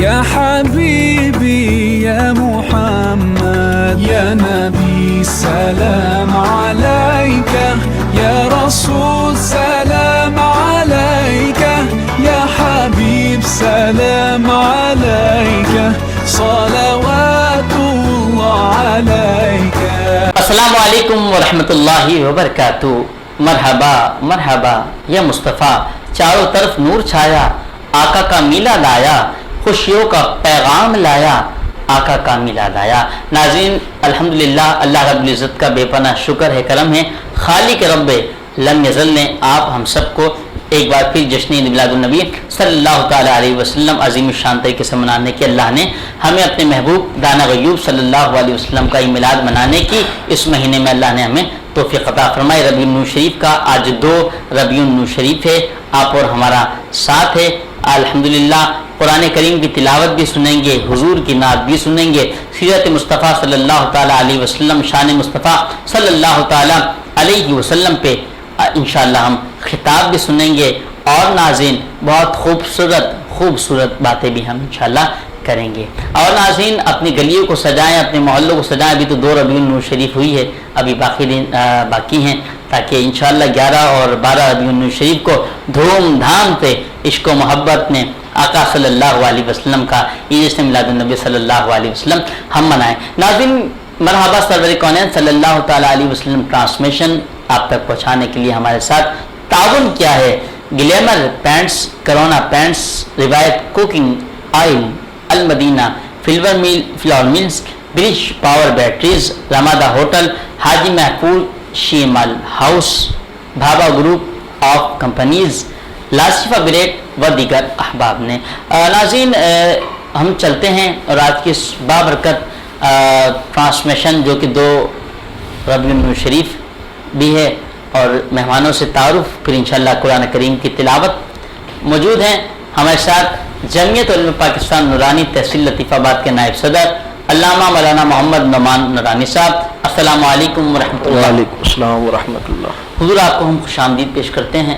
يا حبيبي يا محمد يا نبي سلام عليك يا رسول سلام عليك يا حبيب سلام عليك صلوات الله عليك. السلام علیکم ورحمۃ اللہ وبرکاتہ. مرحبا مرحبا یا مصطفیٰ، چاروں طرف نور چھایا، آقا کا میلاد آیا، خوشیوں کا پیغام لایا، آقا کا میلاد آیا. ناظرین، الحمدللہ اللہ رب العزت کا بے پناہ شکر ہے، کرم ہے، خالق رب لم یزل نے آپ ہم سب کو ایک بار پھر جشن عید میلاد النبی صلی اللہ تعالیٰ علیہ وسلم عظیم الشان طریقے سے منانے کی اللہ نے ہمیں اپنے محبوب دانا غیوب صلی اللہ علیہ وسلم کا میلاد منانے کی اس مہینے میں اللہ نے ہمیں توفیق عطا فرمائے. ربیع النور شریف کا آج 2 ربیع النور شریف ہے، آپ اور ہمارا ساتھ ہے. الحمدللہ قرآن کریم کی تلاوت بھی سنیں گے، حضور کی نعت بھی سنیں گے، سیرت مصطفیٰ صلی اللہ تعالیٰ علیہ وسلم، شان مصطفیٰ صلی اللہ تعالیٰ علیہ وسلم پہ انشاءاللہ ہم خطاب بھی سنیں گے، اور ناظرین بہت خوبصورت باتیں بھی ہم انشاءاللہ کریں گے. اور ناظرین اپنی گلیوں کو سجائیں، اپنے محلوں کو سجائیں. ابھی تو 2 ربیع النور شریف ہوئی ہے، ابھی باقی ہیں، تاکہ انشاءاللہ 11 اور 12 ربیع النور شریف کو دھوم دھام سے عشق و محبت میں آقا صلی اللہ علیہ وسلم کا یہ جشن میلاد النبی صلی اللہ علیہ وسلم ہم منائیں. ناظرین مرحبا سرور کونین صلی اللہ تعالیٰ علیہ وسلم ٹرانسمیشن آپ تک پہنچانے کے لیے ہمارے ساتھ تعاون کیا ہے گلیمر پینٹس، کرونا پینٹس، روایت cooking oil, Al Madina, flour mills, brush power batteries, Ramada hotel, Haji Mahfooz Shimal house, Bhaba group of companies, لاسفہ بریڈ و دیگر احباب نے. ناظرین ہم چلتے ہیں اور آج کی اس بابرکت ٹرانسمیشن جو کہ 2 ربیع النور شریف بھی ہے اور مہمانوں سے تعارف، پھر انشاءاللہ قرآن کریم کی تلاوت. موجود ہیں ہمارے ساتھ جمعیت علماء پاکستان نورانی تحصیل لطیف آباد کے نائب صدر علامہ مولانا محمد نعمان نورانی صاحب. السلام علیکم ورحمۃ اللہ. وعلیکم السلام ورحمۃ اللہ. حضور آپ کو ہم خوش آمدید پیش کرتے ہیں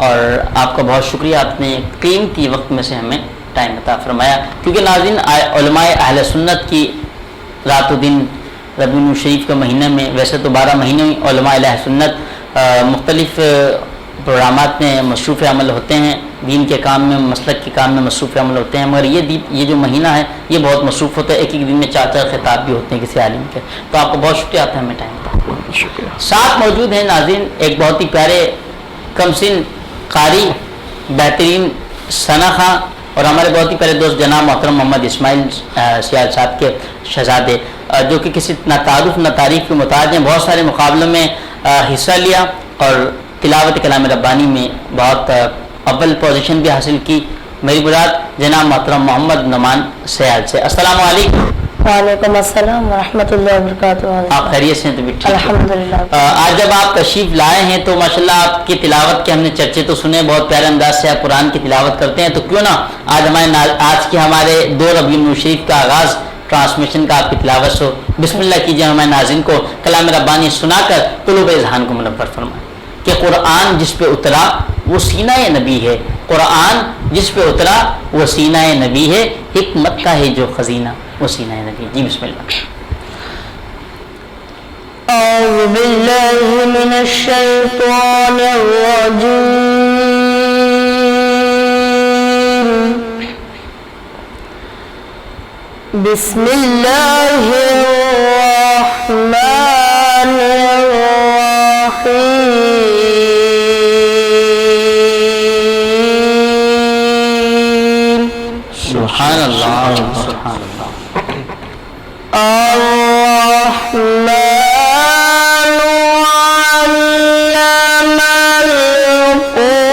اور آپ کا بہت شکریہ، آپ نے قیمتی وقت میں سے ہمیں ٹائم عطا فرمایا. کیونکہ ناظرین علماء اہل سنت کی رات و دن ربیع النور شریف کے مہینے میں، ویسے تو 12 مہینے میں علماء اہل سنت مختلف پروگرامات میں مصروف عمل ہوتے ہیں، دین کے کام میں، مسلک کے کام میں مصروف عمل ہوتے ہیں، مگر یہ جو مہینہ ہے یہ بہت مصروف ہوتا ہے. ایک دن میں 4 خطاب بھی ہوتے ہیں کسی عالم کے. تو آپ کو بہت شکریہ آتا ہے ہمیں ٹائم. شکریہ. ساتھ موجود ہیں ناظرین ایک بہت ہی پیارے کم سن قاری، بہترین ثنا خاں، اور ہمارے بہت ہی پیارے دوست جناب محترم محمد اسماعیل سیال صاحب کے شہزادے، جو کہ کسی نہ تعارف نہ تعریف کے محتاج ہیں. بہت سارے مقابلوں میں حصہ لیا اور تلاوت کلام ربانی میں بہت اول پوزیشن بھی حاصل کی. میری مراد جناب محترم محمد نعمان سیال سے. السلام علیکم. وعلیکم السلام ورحمۃ اللہ وبرکاتہ. آپ خیریت سے ہیں؟ تو بھی ٹھیک ہے الحمدللہ. آج جب آپ تشریف لائے ہیں تو ماشاءاللہ آپ کی تلاوت کے ہم نے چرچے تو سنے، بہت پیارے انداز سے آپ قرآن کی تلاوت کرتے ہیں. تو کیوں نہ آج ہمارے 2 ربیع النور شریف کا آغاز ٹرانسمیشن کا آپ کی تلاوت ہو. بسم اللہ کیجیے، ہمارے ناظرین کو کلام ربانی سنا کر قلوب اذہان کو منور فرمائیں کہ قرآن جس پہ اترا وہ سینہ نبی ہے، قرآن جس پہ اترا وہ سینہ نبی ہے، حکمت کا ہے جو خزینہ وہ سینہ نبی. جی بسم اللہ. اعوذ باللہ من الشیطان الرجیم. بسم اللہ الرحمن الرحیم. سبحان اللہ سبحان اللہ. الرحمن علم القرآن.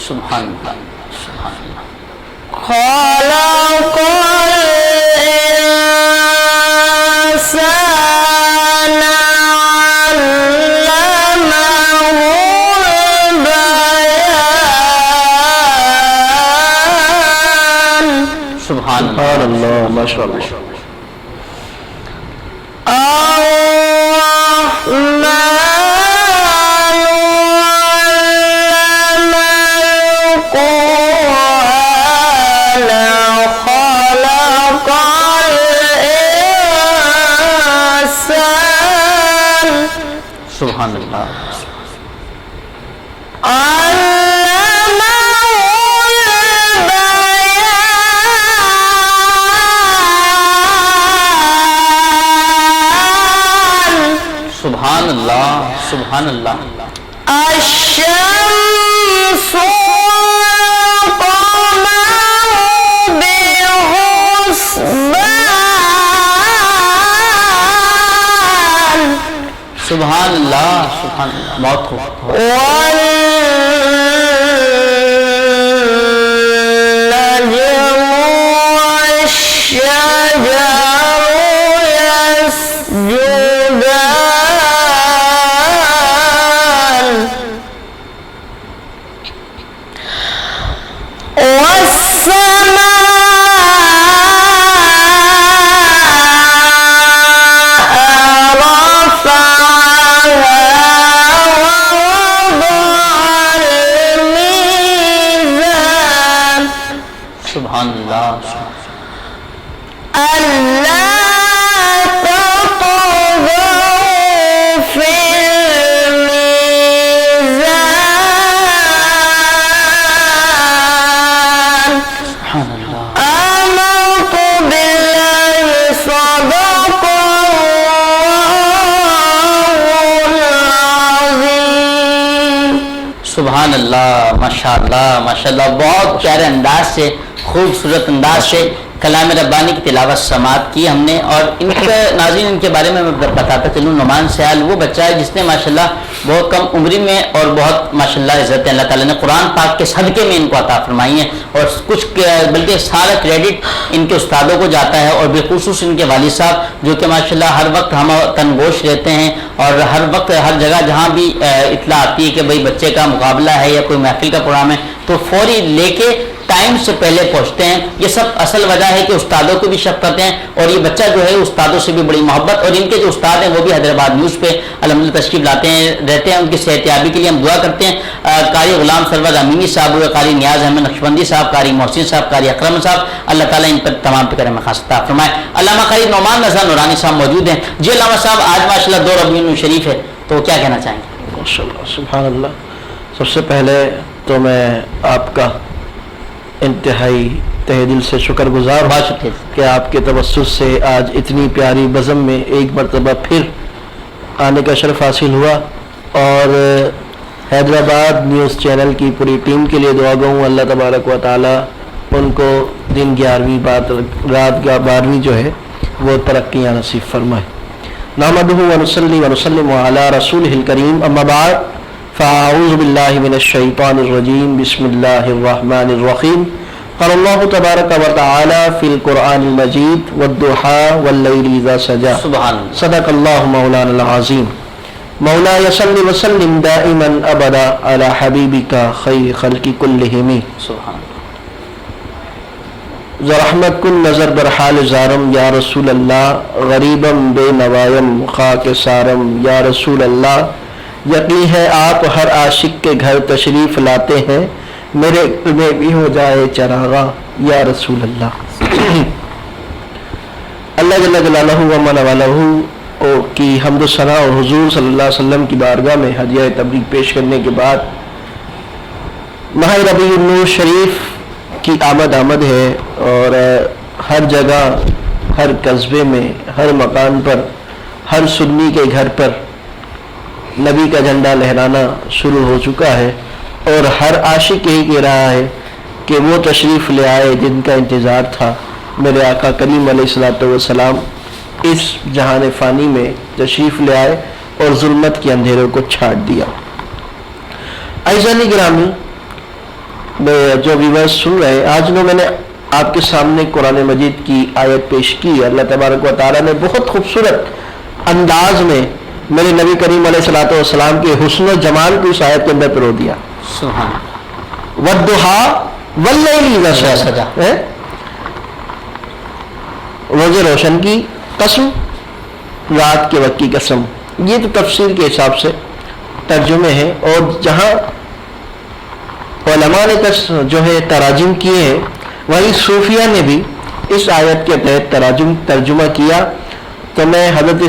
سبحان اللہ سبحان اللہ. خلق الإنسان علمه البيان. سبحان سبحان اللہ. ماشاء اللہ. الرحمن سبحان اللہ. سبحان اللہ سبحان اللہ. الشمس والقمر بحسبان. سبحان اللہ سبحان اللہ. بہت خوب. والنجم والشجر يسجدان. سبحان اللہ. اللہ تطغوا فی الميزان. سبحان اللہ. آمنت بالله صدق الله العظيم. سبحان اللہ. ماشاء اللہ ماشاء اللہ. بہت پیارے انداز سے خوبصورت انداز سے کلام ربانی کی تلاوت سماعت کی ہم نے. اور ان کے ناظرین ان کے بارے میں بتاتا چلوں. نعمان سیال وہ بچہ ہے جس نے ماشاءاللہ بہت کم عمری میں اور بہت ماشاءاللہ عزت اللہ تعالیٰ نے قرآن پاک کے صدقے میں ان کو عطا فرمائی ہے. اور کچھ بلکہ سارا کریڈٹ ان کے استادوں کو جاتا ہے اور بالخصوص ان کے والد صاحب جو کہ ماشاءاللہ ہر وقت ہم تنگوش رہتے ہیں اور ہر وقت ہر جگہ جہاں بھی اطلاع آتی ہے کہ بھئی بچے کا مقابلہ ہے یا کوئی محفل کا پروگرام ہے تو فوری لے کے ٹائم سے پہلے پہنچتے ہیں. یہ سب اصل وجہ ہے کہ استادوں کو بھی شفقت ہیں اور یہ بچہ جو ہے استادوں سے بھی بڑی محبت. اور ان کے جو استاد ہیں وہ بھی حیدرآباد نیوز پہ الحمدللہ تشریف لاتے ہیں رہتے ہیں. ان کی صحتیابی کے لیے ہم دعا کرتے ہیں. قاری غلام سرور امینی صاحب ہوئے, قاری نیاز احمد نقشبندی صاحب, قاری محسن صاحب, قاری اکرم صاحب, اللہ تعالیٰ ان پر تمام پہ کرم خاص عطا فرمائے. علامہ قاری نعمان رضا نورانی صاحب موجود ہیں. جی علامہ صاحب آج ماشاءاللہ 2 ربیع الشریف ہے تو کیا کہنا چاہیں گے؟ ماشاءاللہ سبحان اللہ. سب سے پہلے تو میں آپ کا انتہائی تہ دل سے شکر گزار ہوں کہ آپ کے توسط سے آج اتنی پیاری بزم میں ایک مرتبہ پھر آنے کا شرف حاصل ہوا. اور حیدرآباد نیوز چینل کی پوری ٹیم کے لیے دعا گو ہوں اللہ تبارک و تعالی ان کو دن 11ویں رات 12ویں جو ہے وہ ترقیاں نصیب فرمائے. نحمدہ ونصلی ونسلم علی رسولہ الکریم. اما بعد فاعوذ باللہ من الشیطان الرجیم. بسم اللہ الرحمن الرحیم. قال اللہ تبارک و تعالی فی القرآن المجید والضحی واللیل اذا سجی. سبحان اللہ. صدق اللہ مولانا العظیم. مولاي صل وسلم دائما ابدا على حبیبک خیر خلق کلہم. سبحان اللہ. رحمت کن نظر بر حال زارم یا رسول اللہ. غریبم بے نوایم خاک سارم یا رسول اللہ. یقین ہے آپ ہر عاشق کے گھر تشریف لاتے ہیں, میرے دل میں بھی ہو جائے چراغا یا رسول اللہ. اللہ جل جلالہ و من والہ کی حمد و ثنا اور حضور صلی اللہ علیہ وسلم کی بارگاہ میں ہدیہ تبریک پیش کرنے کے بعد ماہ ربیع النور شریف کی آمد ہے. اور ہر جگہ ہر قصبے میں ہر مکان پر ہر سنی کے گھر پر نبی کا جھنڈا لہرانا شروع ہو چکا ہے. اور ہر عاشق یہی کہہ رہا ہے کہ وہ تشریف لے آئے جن کا انتظار تھا. میرے آقا کریم علیہ الصلوۃ والسلام اس جہان فانی میں تشریف لے آئے اور ظلمت کے اندھیروں کو چھاٹ دیا. اعزانی گرامی جو ویورز سن رہے ہیں, آج میں نے آپ کے سامنے قرآن مجید کی آیت پیش کی. اللہ تبارک و تعالیٰ نے بہت خوبصورت انداز میں میرے نبی کریم علیہ الصلوۃ والسلام کے حسن و جمال کو اس آیت کے اندر پرو دیا. سبحان والضحیٰ واللیل اذا سجی. روز روشن کی قسم, رات کے وقت کی قسم. یہ تو تفسیر کے حساب سے ترجمے ہیں. اور جہاں علماء نے جو ہے تراجم کیے ہیں وہیں صوفیہ نے بھی اس آیت کے تحت ترجمہ کیا. تو میں حضرت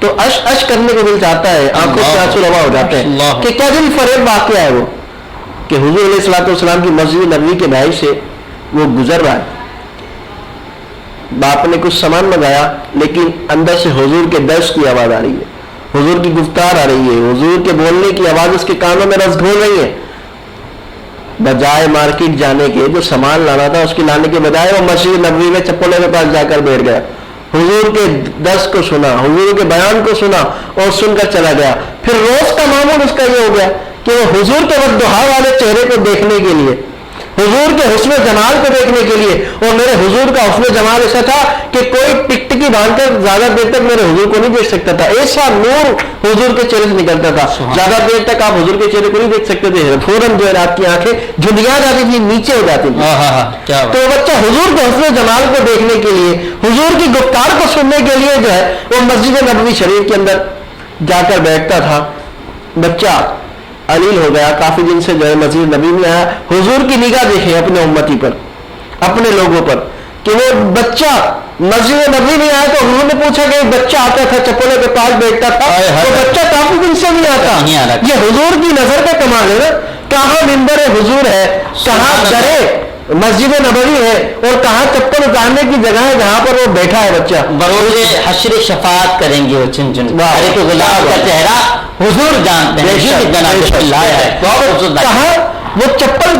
تو اش اش کرنے کو دل چاہتا ہے, آنکھوں سے آنسو روا ہو جاتے ہیں اللہ. کہ کیا دل فریب واقعہ ہے وہ کہ حضور علیہ الصلوۃ والسلام کی مسجد نبوی کے بھائی سے وہ گزر رہا ہے, باپ نے کچھ سامان منگایا لیکن اندر سے حضور کے درس کی آواز آ رہی ہے, حضور کی گفتار آ رہی ہے, حضور کے بولنے کی آواز اس کے کانوں میں رس گھول رہی ہے. بجائے مارکیٹ جانے کے, جو سامان لانا تھا اس کی لانے کے بجائے وہ مسجد نبوی میں چپلوں کے پاس جا کر بیٹھ گیا, حضور کے درس کو سنا, حضور کے بیان کو سنا اور سن کر چلا گیا. پھر روز کا معمول اس کا یہ ہو گیا کہ وہ حضور کے وضحا والے چہرے کو دیکھنے کے لیے, حضور کے حسن و جمال کو دیکھنے کے لیے, اور میرے حضور کا حسن و جمال ایسا تھا کہ کوئی ٹکٹکی باندھ کر زیادہ دیر تک میرے حضور کو نہیں دیکھ سکتا تھا, ایسا نور حضور کے چہرے سے نکلتا تھا, زیادہ دیر تک آپ حضور کے چہرے کو نہیں دیکھ سکتے تھے, فوراً جو ہے آپ کی آنکھیں جھنڈیا جاتی تھی, نیچے ہو جاتی تھی. تو بچہ حضور کے حسن و جمال کو دیکھنے کے لیے, حضور کی گفتار کو سننے کے لیے جو ہے وہ مسجد نبوی شریف کے اندر جا کر بیٹھتا تھا. بچہ علیل ہو گیا, کافی دن سے جو ہے مسجد نبی میں آیا. حضور کی نگاہ دیکھیں اپنے امتی پر, اپنے لوگوں پر, کہ وہ بچہ مسجد نبی نہیں آیا تو حضور نے پوچھا کہ ایک بچہ آتا تھا چپلوں کے پاس بیٹھتا تھا, وہ بچہ کافی دن سے نہیں آتا. یہ حضور کی نظر کا کمال ہے نا, کہاں منبر حضور ہے, کہاں درے مسجد نبوی ہے, اور کہاں چپل اتارنے کی جگہ ہے جہاں پر وہ بیٹھا ہے بچہ. بروز حشر شفاعت کریں گے وہ چن چن, ہر ایک غلام کا چہرہ حضور جانتے ہیں, جناب اللہ ہے. کہاں وہ چپل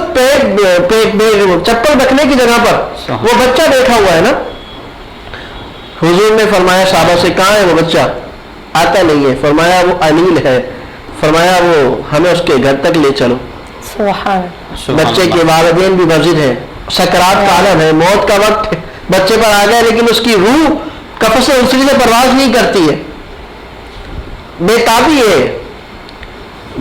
چپل رکھنے کی جگہ پر وہ بچہ بیٹھا ہوا ہے نا. حضور نے فرمایا صحابہ سے, کہاں ہے وہ بچہ, آتا نہیں ہے. فرمایا وہ علیل ہے, فرمایا وہ ہمیں اس کے گھر تک لے چلو. بچے کے والدین بھی مسجد ہیں, سکرات کا عالم ہے, موت کا وقت بچے پر آ گیا, لیکن اس کی روح قفس انسری سے پرواز نہیں کرتی ہے, بے تابی ہے.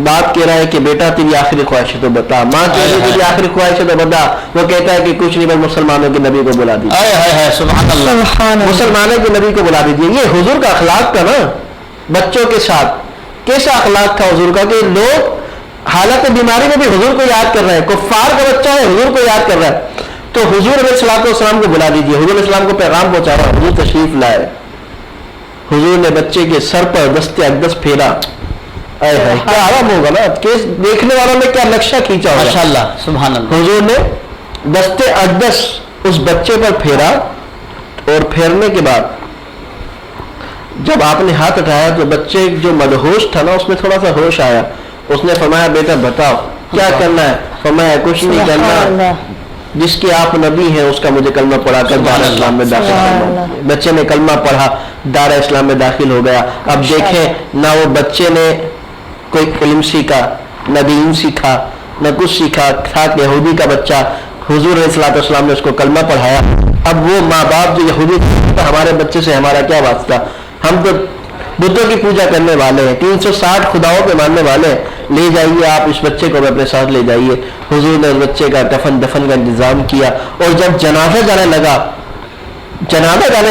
باپ کہہ رہا ہے کہ بیٹا تیری آخری خواہش ہے تو بتا, ماں کہہ رہی ہے تیری آخری خواہش ہے تو بتا. وہ کہتا ہے کہ کچھ نہیں, بس مسلمانوں کے نبی کو بلا دیجیے, سبحان اللہ, مسلمانوں کے نبی کو بلا دیجیے. یہ حضور کا اخلاق تھا نا بچوں کے ساتھ. کیسا اخلاق تھا حضور کا کہ لوگ حالت بیماری میں بھی حضور کو یاد کر رہے ہیں, کفار کا بچہ ہے حضور کو یاد کر رہا ہے. تو حضور علیہ الصلوۃ والسلام کو بلا دیجیے, حضور علیہ السلام کو پیغام پہنچا رہا, حضور تشریف لائے. حضور نے بچے کے سر پر دست اقدس پھیرا. کیا آرام ہوگا نا, دیکھنے والوں نے کیا نقشہ کھینچا ہوگا. ماشاءاللہ, سبحان اللہ. حضور نے دست اقدس اس بچے پر پھیرا, اور پھیرنے کے بعد جب آپ نے ہاتھ اٹھایا تو بچے جو مدہوش تھا نا اس میں تھوڑا سا ہوش آیا. اس نے فرمایا بیٹا بتاؤ کیا کرنا ہے. فرمایا کچھ نہیں کرنا, جس کے آپ نبی ہیں اس کا مجھے کلمہ پڑھا کر دار اسلام میں داخل کرنا. بچے نے کلمہ پڑھا, دار اسلام میں داخل ہو گیا. اب دیکھیں نہ وہ بچے نے کوئی علم سیکھا, نہ دین سیکھا, نہ کچھ سیکھا, تھا کہ یہودی کا بچہ. حضور علیہ الصلوۃ والسلام نے اس کو کلمہ پڑھایا. اب وہ ماں باپ جو یہودی ہمارے بچے سے ہمارا کیا واسطہ, ہم تو بتوں کی پوجا کرنے والے ہیں, 360 خداؤں پہ ماننے والے ہیں, لے جائیے آپ اس بچے کو اپنے ساتھ لے جائیے. حضور نے اس بچے کا دفن کا انتظام کیا. اور جب جنازہ جانے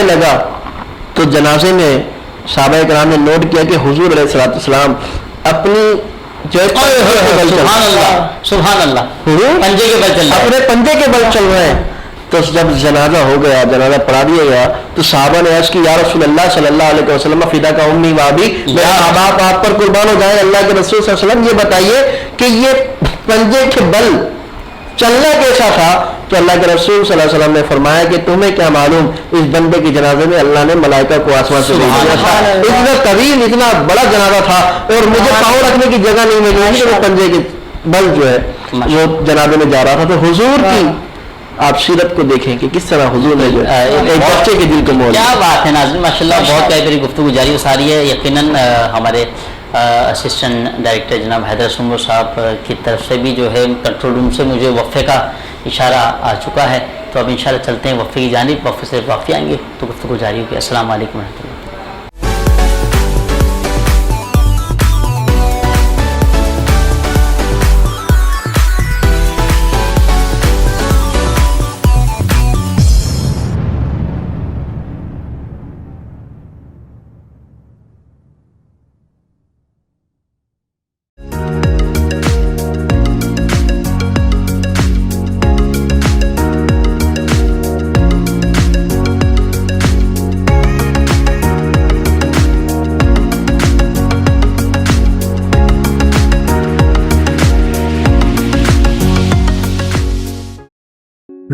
لگا تو جنازے میں صحابہ کرام نے نوٹ کیا کہ حضور علیہ الصلوۃ والسلام اپنی سبحان اللہ, پنجے کے بل چل رہے, اپنے پنجے کے بل چل رہے ہیں. تو جب جنازہ ہو گیا, جنازہ پڑھا دیا گیا, تو صحابہ نے عرض کی یا رسول اللہ صلی اللہ علیہ وسلم فدا کا امی وابی, میرا ماں باپ آپ پر قربان ہو جائے. اللہ کے رسول صلی اللہ علیہ وسلم یہ بتائیے کہ یہ پنجے کے بل چلنا کیسا تھا. تو اللہ کے رسول صلی اللہ علیہ وسلم نے فرمایا کہ تمہیں کیا معلوم, اس بندے کے جنازے میں اللہ نے ملائکہ کو آسمان سے بھیجا تھا. اتنا طویل, اتنا بڑا جنازہ تھا, اور مجھے پاؤں رکھنے کی جگہ نہیں ملی, وہ پنجے کے بل جو ہے وہ جنازے میں جا رہا تھا. تو حضور کی آپ سیرت کو دیکھیں کہ کس طرح حضور نے جو ایک بچے کے دل کو موڑا. کیا بات ہے ناظرین, ماشاءاللہ بہت پیاری گفتگو جاری و ساری ہے. یقیناً ہمارے اسسٹنٹ ڈائریکٹر جناب حیدر سنگو صاحب کی طرف سے بھی جو ہے کنٹرول روم سے مجھے وقفے کا اشارہ آ چکا ہے. تو اب انشاءاللہ چلتے ہیں وقفے کی جانب, وقفے سے واپسی آئیں گے تو گفتگو جاری ہوگی. السلام علیکم و رحمۃ اللہ.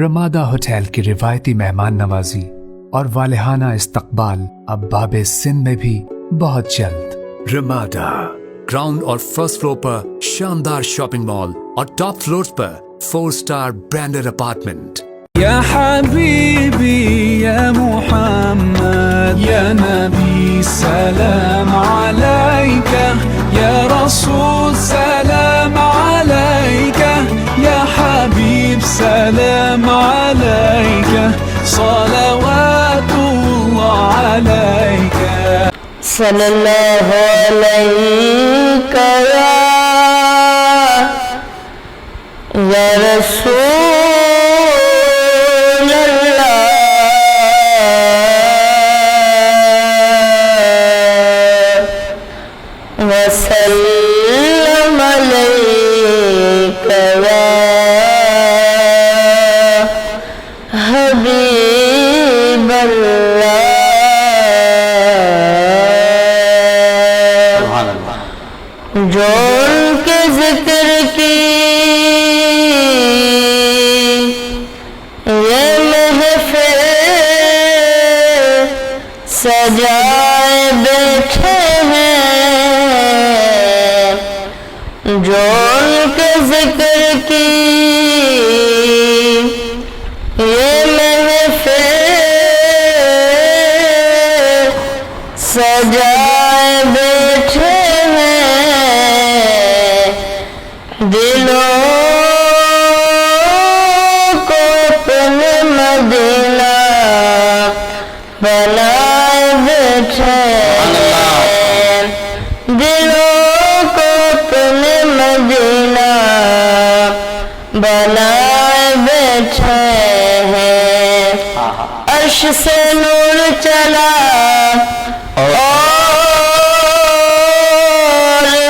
رمادہ ہوٹل کی روایتی مہمان نوازی اور والہانہ استقبال اب باب سندھ میں بھی بہت جلد۔ رمادہ گراؤنڈ اور فرسٹ فلور پر شاندار شاپنگ مال اور ٹاپ فلورز پر 4 اسٹار برانڈڈ اپارٹمنٹ۔ یا حبیبی یا محمد یا نبی سلام علیکہ یا رسول سلام علیکہ یا حبیب سلام علیکہ صلوات اللہ علیکہ صلی اللہ علیہ یا رسول اللہ وسلم علیک یا حبیب اللہ۔ جو ان کے ذکر کی یہ محفل سجائے بیٹھے ہیں، جو ان کے ذکر کی یہ محفل سجائے بیٹھے دلوں کو اپنے مدینہ بنائے بیٹھے، دلوں کو اپنے مدینہ بنائے بیٹھے ہیں۔ عرش سے نور چلا اور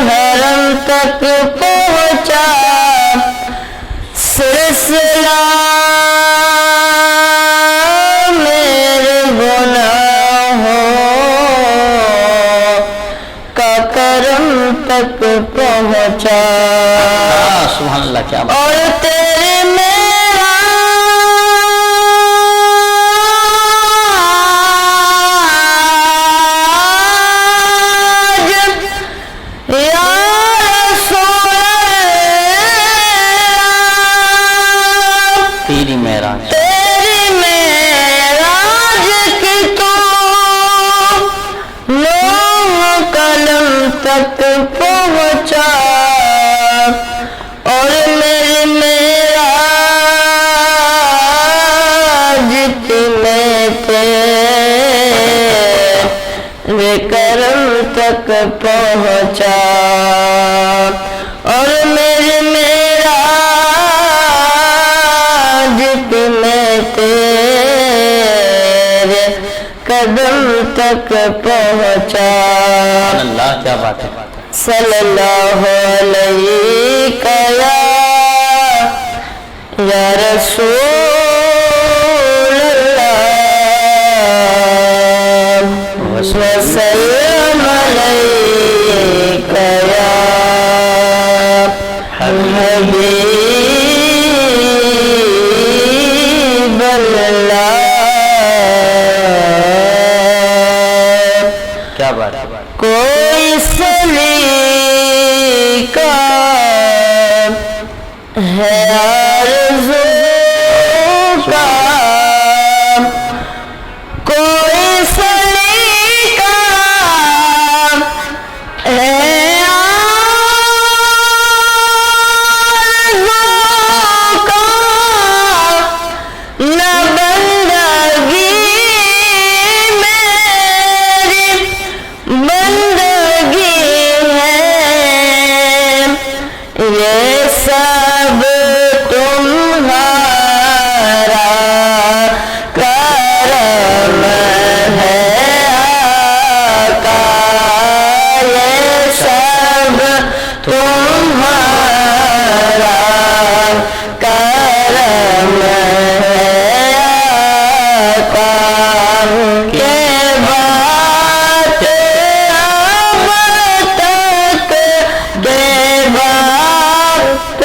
حرم تک پہنچا، سلسلہ میرے گناہوں کا کرم تک پہنچا، سبحان اللہ، کیا بات۔ اور تیرے تیری معراج کی تو لوح قلم تک پہنچا، اور میری معراج کی میں تیرے کرم تک پہنچا، اور میری تیرے قدم تک پہنچا۔ اللہ، کیا بات ہے۔ صلی اللہ علیہ یا رسول اللہ وسلم علیک یا حبیب اللہ۔ کیا بات ہے۔ کوئی سلیقہ ہے آرزو کا، کوئی سلیقہ ہے آرزو کا، نہ بندگی میری بندگی ہے، یہ سب تمہارا کرم ہے آقا، یہ سب تمہارا کرم ہے آقا، کہ بات اب تک، کہ بات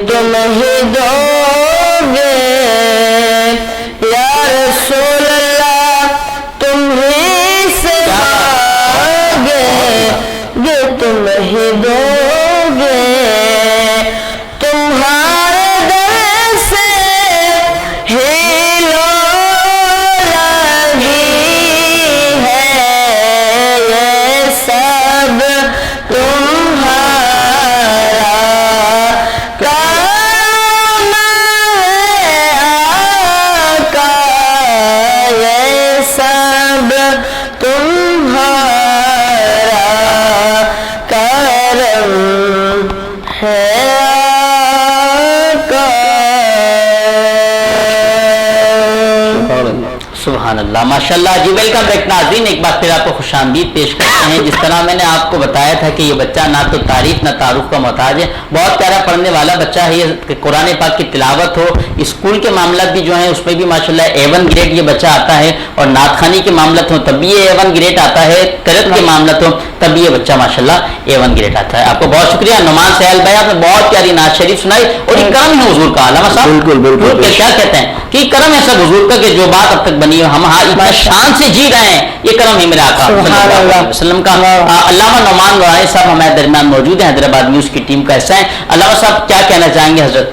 تم ہی دو گے یا رسول اللہ، تم ہی سے مانگے یہ تم ہی دو گے، تمہارے در سے ہی لگی ہے، یہ سب تمہارا کرم ہے آقا، یہ سب تمہارا کرم ہے آقا۔ سبحان اللہ، ماشاءاللہ جی۔ ویلکم بیک ناظرین، ایک بار پھر آپ کو خوش آمدید پیش کرتے ہیں۔ جس طرح میں نے آپ کو بتایا تھا کہ یہ بچہ نہ تو تعریف نہ تعارف کا محتاج ہے، بہت پیارا پڑھنے والا بچہ ہے، یہ قرآن پاک کی تلاوت ہو، اسکول کے معاملات بھی جو ہیں اس میں بھی ماشاءاللہ A1 گریڈ یہ بچہ آتا ہے، اور نعت خوانی کے معاملات ہوں تب بھی یہ A1 گریڈ آتا ہے، قرأت کے معاملات ہوں تب بھی یہ بچہ ماشاءاللہ A1 گریڈ آتا ہے۔ آپ کو بہت شکریہ نعمان سہیل بھائی، آپ نے بہت پیاری نعت شریف سنائی، اور یہ کرم ہے حضور کا۔ علامہ صاحب بالکل کیا کہتے ہیں کہ کرم ہے سب حضور کا، کہ جو بات اب تک بنی ہے ہم اتنا شان سے جی رہے ہیں، یہ کرم ہے میرے آقا صلی اللہ علیہ وسلم کا۔ علامہ نعمان نورانی صاحب ہمارے درمیان موجود ہیں، حیدرآباد نیوز کی ٹیم کا حصہ ہیں۔ علامہ صاحب کیا کہنا چاہیں گے حضرت؟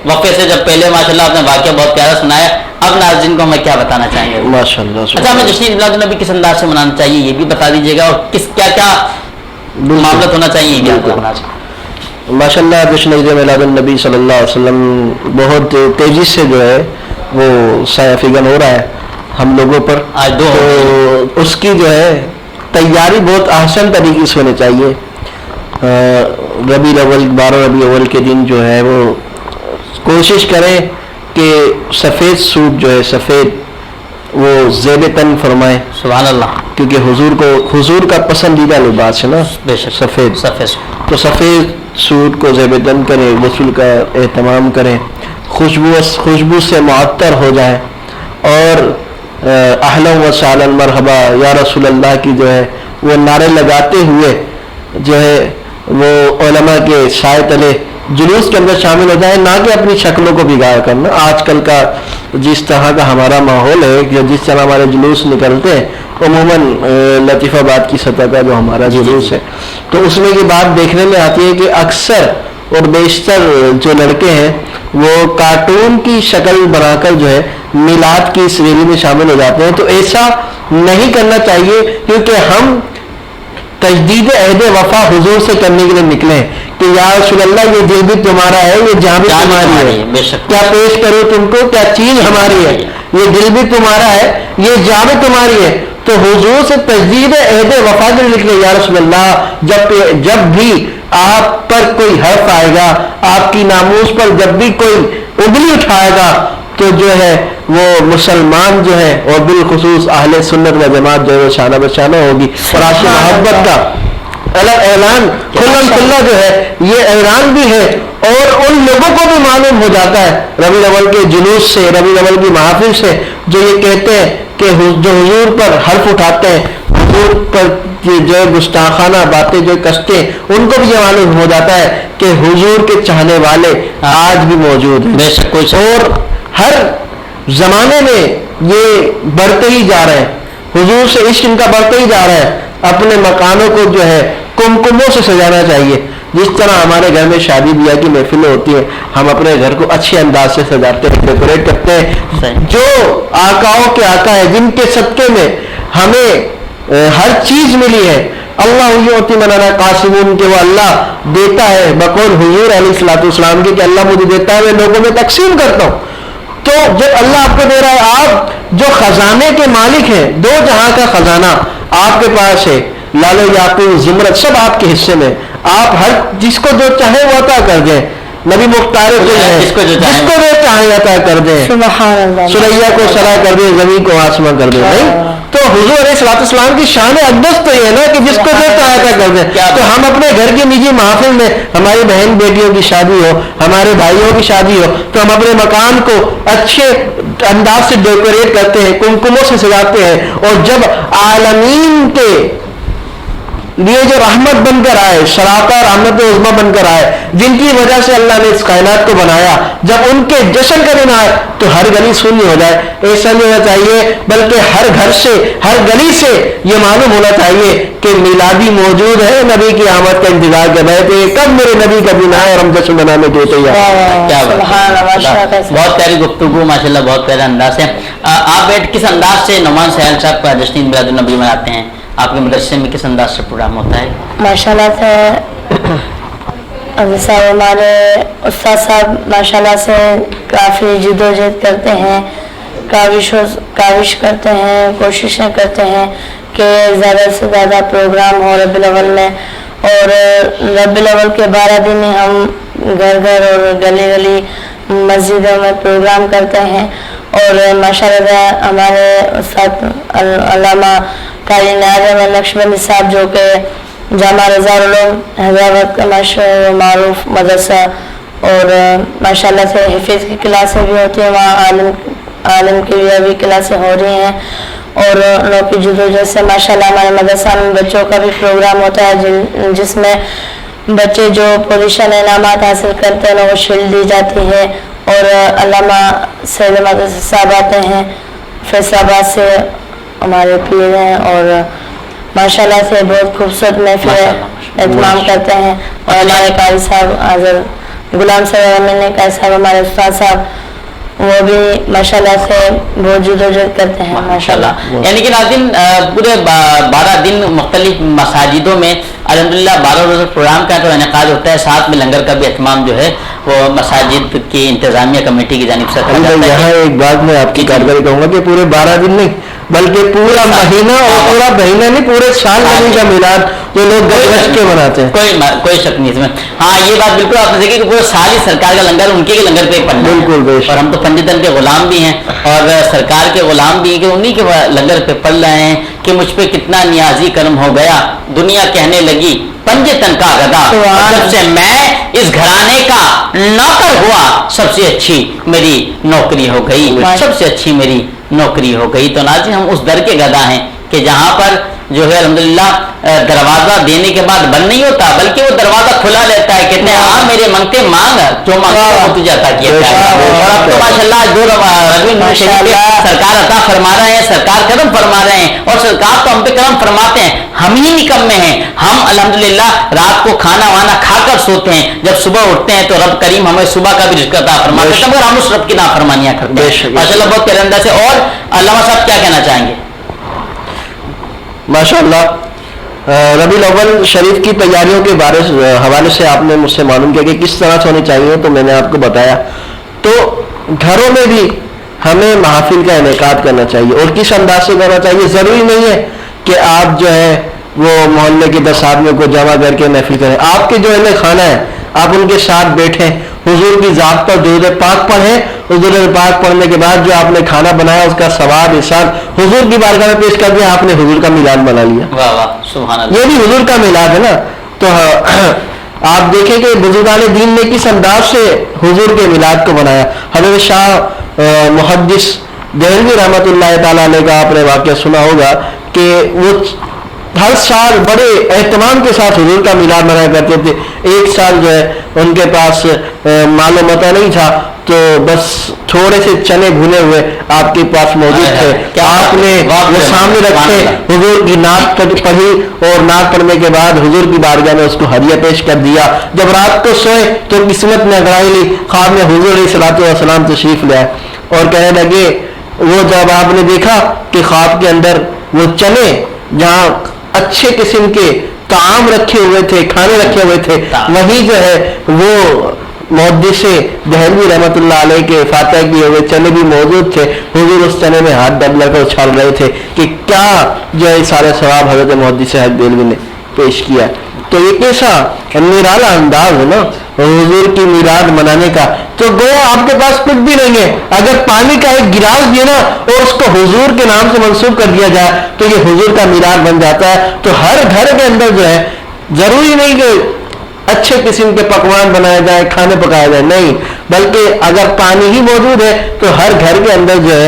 وقفے سے جب پہلے ماشاءاللہ آپ نے واقعہ بہت پیارا سنایا، اب ناظرین کو ہمیں کیا بتانا چاہیں گے؟ ماشاءاللہ اچھا، ہمیں جشن میلاد النبی کس انداز سے منانا چاہیے یہ بھی بتا دیجیے گا، اور کس کیا کیا معاملات ہونا چاہیے یہ بھی آپ کو بتانا چاہیے۔ ماشاءاللہ جشن عید میلاد النبی صلی اللہ علیہ وسلم بہت تیزی سے جو ہے وہ سایہ فگن ہو رہا ہے ہم لوگوں پر، تو اس کی جو ہے تیاری بہت احسن طریقے سے ہونی چاہیے۔ ربیع الاول 12 ربیع الاول کے دن جو ہے وہ کوشش کریں کہ سفید سوٹ جو ہے سفید وہ زیب تن فرمائیں، سبحان اللہ، کیونکہ حضور کا پسندیدہ لباس ہے نا بے شک سفید، سفید، تو سفید سوٹ کو زیب تن کریں، غسل کا اہتمام کریں، خوشبو سے معطر ہو جائیں، اور اہلا و سہلا مرحبا یا رسول اللہ کی جو ہے وہ نعرے لگاتے ہوئے جو ہے وہ علماء کے سائے تلے جلوس کے اندر شامل ہو جائیں، نہ کہ اپنی شکلوں کو بگاڑ کرنا۔ آج کل کا جس طرح کا ہمارا ماحول ہے، جس طرح ہمارے جلوس نکلتے ہیں، عموماً لطیف آباد کی سطح کا جو ہمارا جلوس ہے، تو اس میں یہ بات دیکھنے میں آتی ہے کہ اکثر اور بیشتر جو لڑکے ہیں وہ کارٹون کی شکل بنا کر جو ہے میلاد کی اس ریلی میں شامل ہو جاتے ہیں، تو ایسا نہیں کرنا چاہیے، کیونکہ ہم تجدید عہد وفا حضور سے کرنے کے لیے نکلے کہ یا رسول اللہ یہ دل بھی تمہارا ہے، یہ جان بھی تمہاری ہے، کیا پیش کرو تم کو، کیا چیز ہماری ہے، یہ دل بھی تمہارا ہے، یہ جان بھی تمہاری ہے۔ تو حضور سے تجدید عہد وفا کے لیے نکلے، یا رسول اللہ جب بھی آپ پر کوئی حرف آئے گا، آپ کی ناموس پر جب بھی کوئی انگلی اٹھائے گا، تو جو ہے وہ مسلمان جو ہے، اور بالخصوص اہل سنت و جماعت جو ہے وہ شانہ بشانہ ہوگی، اور آپ کی محبت کا اعلان کھلا جو ہے یہ اعلان بھی ہے، اور ان لوگوں کو بھی معلوم ہو جاتا ہے ربیع الاول کے جلوس سے، ربیع الاول کی محافل سے، جو یہ کہتے ہیں کہ جو حضور پر حرف اٹھاتے ہیں، حضور پر جو گستاخانہ باتیں جو کستے ہیں، ان کو بھی یہ معلوم ہو جاتا ہے کہ حضور کے چاہنے والے آج بھی موجود ہیں، بے شک، اور ہر زمانے میں یہ بڑھتے ہی جا رہے ہیں، حضور سے عشق ان کا بڑھتے ہی جا رہا ہے۔ اپنے مکانوں کو جو ہے کمکموں سے سجانا چاہیے، جس طرح ہمارے گھر میں شادی بیاہ کی محفلیں ہوتی ہیں، ہم اپنے گھر کو اچھے انداز سے سجاتے ہیں، ڈیکوریٹ کرتے ہیں۔ جو آقاؤں کے آقا ہے، جن کے صدقے میں ہمیں ہر چیز ملی ہے، اللہ یعطی من قاسمون، کہ وہ اللہ دیتا ہے، بقول حضور علیہ الصلوۃ والسلام کی کہ اللہ مجھے دیتا ہے، میں لوگوں میں تقسیم کرتا ہوں۔ تو جب اللہ آپ کو دے رہا ہے، آپ جو خزانے کے مالک ہیں، دو جہاں کا خزانہ آپ کے پاس ہے، لال و یاقوت زمرد سب آپ کے حصے میں، آپ ہر جس کو جو چاہے وہ عطا کر دیں، نبی مختار جس کو جو چاہے عطا کر دیں، سریا کو سرا کر دیں، زمین کو آسماں کر دیں، نہیں؟ تو حضور علیہ الصلوۃ والسلام کی شان اقدس تو یہ ہے نا کہ جس کو جو چاہے عطا کر دیں۔ تو ہم اپنے گھر کی نجی محفل میں، ہماری بہن بیٹیوں کی شادی ہو، ہمارے بھائیوں کی شادی ہو، تو ہم اپنے مکان کو اچھے انداز سے ڈیکوریٹ کرتے ہیں، کمکموں سے سجاتے ہیں، اور جب عالمین کے لیے جو رحمت بن کر آئے, شراکہ رحمت عظمیٰ بن کر آئے, جن کی وجہ سے اللہ نے اس کائنات کو بنایا, جب ان کے جشن کا دن آئے تو ہر گلی سونی ہو جائے. ایسا نہیں ہونا چاہیے, بلکہ ہر گھر سے, ہر گلی سے یہ معلوم ہونا چاہیے کہ میلادی موجود ہے, نبی کی آمد کا انتظار کر رہے تھے, کب میرے نبی کا دن آئے اور ہم جشن منانے کے تیار. کیا بہت پیاری گفتگو ماشاء اللہ, بہت پیارا انداز ہے. آپ بیٹھ کس انداز سے نعمان سہیل صاحب کا جشن میلاد النبی مناتے ہیں؟ آپ کے مدرسے میں کس انداز سے پروگرام ہوتا ہے؟ ماشاءاللہ سے صاحب ہمارے استاد صاحب ماشاءاللہ سے کافی جد و جہد کرتے ہیں, کاوش کرتے ہیں, کوششیں کرتے ہیں کہ زیادہ سے زیادہ پروگرام ہو ربیع الاول میں. اور ربیع الاول کے 12 دن ہم گھر گھر اور گلی گلی مسجدوں میں پروگرام کرتے ہیں. اور ماشاءاللہ ہمارے استاد علامہ قاری اعظم نقشبندی صاحب جو کہ جامعہ رضا العلوم حیدرآباد کا مشہور معروف مدرسہ, اور ماشاءاللہ سے حفظ کی کلاسیں بھی ہوتی ہیں وہاں, عالم کی بھی کلاسیں ہو رہی ہیں. اور ان لوگ کی جدوجہد سے ماشاءاللہ ہمارے مدرسہ میں بچوں کا بھی پروگرام ہوتا ہے جس میں بچے جو پوزیشن انعامات حاصل کرتے ہیں وہ شیلڈ دی جاتی ہے. اور علامہ سید مدرسہ صاحب آتے ہیں فیصل آباد سے, ہمارے پیر ہیں, اور ماشاءاللہ سے بہت خوبصورت محفل اہتمام کرتے ہیں. اور ہمارے قاری صاحب حضرت غلام صاحب امین قاری صاحب ہمارے استاد صاحب, وہ بھی ماشاءاللہ سے بہت جد و جہد کرتے ہیں ماشاءاللہ. یعنی کہ ناظرین پورے 12 دن مختلف مساجدوں میں الحمدللہ 12 روزہ پروگرام کا تو انعقاد ہوتا ہے, ساتھ میں لنگر کا بھی اہتمام جو ہے وہ مساجد کی انتظامیہ کمیٹی کی جانب سے کیا جاتا ہے. یہاں ایک بات میں آپ کی کارکردگی کہوں گا کہ پورے 12 دن نہیں بلکہ پورا مہینہ, اور پورا مہینہ نہیں پورے سال نبی کا میلاد جو لوگ گھر کے مناتے ہیں, کوئی شک نہیں اس میں. ہاں یہ بات بالکل آپ نے دیکھی کہ پورے سال ہی سرکار کا لنگر ان کے لنگر پہ پڑھنا ہے. بالکل, اور ہم تو پنجتن کے غلام بھی ہیں اور سرکار کے غلام بھی ہیں کہ انہی کے لنگر پہ پڑھ رہے ہیں کہ مجھ پہ کتنا نیازی کرم ہو گیا, دنیا کہنے لگی پنجتن کا گدا, جب سے میں اس گھرانے کا نوکر ہوا سب سے اچھی میری نوکری ہو گئی, سب سے اچھی میری نوکری ہو گئی. تو ناظرین ہم اس در کے گدا ہیں کہ جہاں پر جو ہے الحمدللہ دروازہ دینے کے بعد بند نہیں ہوتا بلکہ وہ دروازہ کھلا لیتا ہے, کہتے ہیں ہاں میرے منگتے مانگ جو مانگا وہ تجھے عطا کیا جائے گا. اور اب تو ماشاءاللہ جو ربیع شریف سرکار عطا فرما رہے ہیں, سرکار کرم فرما رہے ہیں, اور سرکار تو ہم پہ کرم فرماتے ہیں, ہم ہی نکمے ہیں. ہم الحمدللہ رات کو کھانا وانا کھا کر سوتے ہیں, جب صبح اٹھتے ہیں تو رب کریم ہمیں صبح کا بھی رزق عطا فرماتے ہیں, مگر ہم اس رب کی نافرمانیاں کرتے ہیں ماشاءاللہ بہت پیارے انداز سے. اور علامہ صاحب کیا کہنا چاہیں گے؟ ماشاءاللہ ربیع الاول شریف کی تیاریوں کے حوالے سے آپ نے مجھ سے معلوم کیا کہ کس طرح سے ہونی چاہیے, تو میں نے آپ کو بتایا. تو گھروں میں بھی ہمیں محافل کا انعقاد کرنا چاہیے, اور کس انداز سے کرنا چاہیے. ضروری نہیں ہے کہ آپ جو ہے وہ محلے کے 10 آدمیوں کو جمع کر کے محفل کریں. آپ کے جو اہل خانہ ہیں آپ ان کے ساتھ بیٹھیں, حضور کی ذات پر درود پاک پڑھیں, درود پاک پڑھنے کے بعد جو آپ نے کھانا بنایا اس کا ثواب احسان حضور کی بارگاہ میں پیش کر دیا, آپ نے حضور کا میلاد بنا لیا. واہ واہ سبحان اللہ, یہ بھی حضور کا میلاد ہے نا. تو آپ دیکھیں کہ بزرگان دین نے کس انداز سے حضور کے میلاد کو بنایا. حضرت شاہ محدث دہلوی رحمۃ اللہ تعالیٰ علیہ کا آپ نے واقعہ سنا ہوگا کہ وہ ہر سال بڑے اہتمام کے ساتھ حضور کا میلاد منایا کرتے تھے. ایک سال جو ہے ان کے پاس مال و متاع نہیں تھا, تو بس تھوڑے سے چنے بھنے ہوئے آپ کے پاس موجود تھے, آپ نے وہ سامنے رکھے, حضور کی نعت پڑھی, اور نعت پڑھنے کے بعد حضور کی بارگاہ میں اس کو ہدیہ پیش کر دیا. جب رات کو سوئے تو قسمت نے اگرائی لی, خواب میں حضور علیہ الصلوۃ والسلام تشریف لے آئے اور کہنے لگے, وہ جب آپ نے دیکھا کہ خواب کے اندر وہ چنے جہاں اچھے قسم کے طعام رکھے ہوئے تھے, کھانے رکھے ہوئے تھے, وہیں جو ہے وہ محدث دہلوی رحمۃ اللہ علیہ کے فاتح کیے ہوئے چنے بھی موجود تھے. حضور اس چنے میں ہاتھ ڈال کر اچھال رہے تھے کہ کیا جو ہے سارے ثواب حضرت محدث دہلوی نے پیش کیا. تو یہ کیسا نرالا انداز ہے نا حضور کی میلاد منانے کا. تو گویا آپ کے پاس کچھ بھی نہیں ہے, اگر پانی کا ایک گلاس بھی نا اور اس کو حضور کے نام سے منسوب کر دیا جائے تو یہ حضور کا میلاد بن جاتا ہے. تو ہر گھر کے اندر جو ہے ضروری نہیں کہ اچھے قسم کے پکوان بنائے جائیں, کھانے پکائے جائیں, نہیں, بلکہ اگر پانی ہی موجود ہے تو ہر گھر کے اندر جو ہے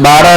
12